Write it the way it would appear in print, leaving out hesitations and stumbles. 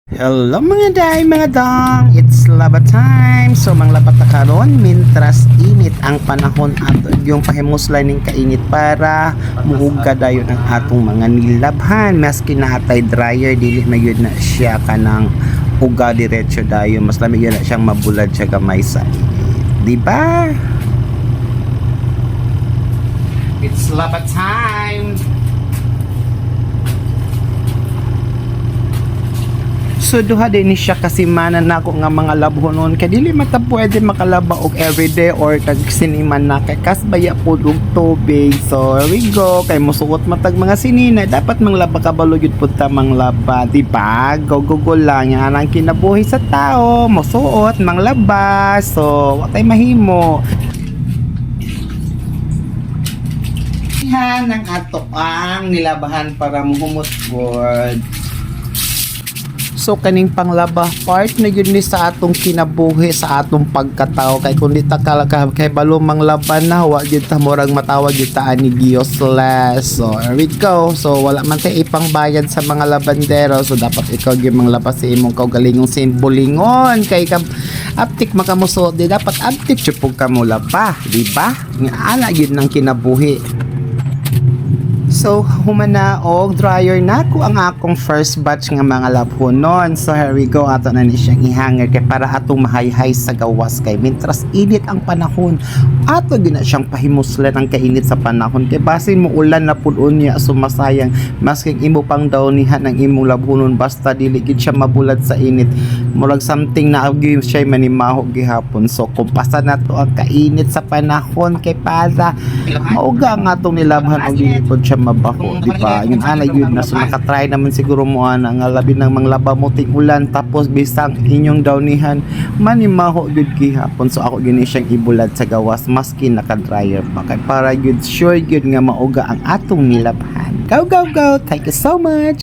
Hello mga day, mga dong! It's laba time! So, manglaba ta karon mintras init ang panahon at yung pahimuslan ng kainit para muuga dayon ang atong mga nilabhan. Maski na atay dryer, dili na yun na siya kanang uga diretso dayon. Mas lamig yun na siyang mabulad siya gamay sa init. Diba? It's laba time! So duha din ni siya kasi manan nako nga mga labhonon kay dili mata pwede makalaba og everyday or kag siniman na kay kasbaya pud og tubig. So here we go kay mosuot matag mga sinina dapat manglaba ka balugid pud ta manglaba, di ba? Go lang yan ang kinabuhi sa tao, mosuot manglaba. So watay mahimo. Ihan ang ato ang nilabahan para muhumot good. So kaning panglaba part na yun ni sa atong kinabuhi sa atong pagkatao kay kun di ta kay balo manglaban na wa gyud ta murag matawag gyud ta ani useless. So here we go. So wala man tay ipang bayad sa mga labandero, so dapat ikaw gyud manglaba sa imong kaugalingong simbolingon kay aptik makamuso di dapat aptik chupog ka mo laba, di ba? Nga ana gyud nang kinabuhi. So, humana og dryer na ko ang akong first batch nga mga labhonon. So, here we go. Ato na ni siyang ihanger kay para atong mahayhay sa gawas kay mintras init ang panahon. Ato gina siyang pahimuslan ang kainit sa panahon kay basin mo ulan na pud-on niya sumasayang masking imo pang dawnihan ang imong labhonon basta dili gid siya mabulad sa init. Murag something na agi siya manimaho gihapon. So, kumpasa na to ang kainit sa panahon kay para mauga ang atong nilabhan og dili pod siya mabaho, di ba? Yung anay yun na so nakatry naman siguro mo ana nga labi ng manglaba mo ting ulan tapos bisang inyong dawnihan manimaho gyud gihapon. So ako gini siyang ibulad sa gawas maski naka-dryer pa kay para gyud sure gyud nga mauga ang atong nilabhan. Go! Thank you so much.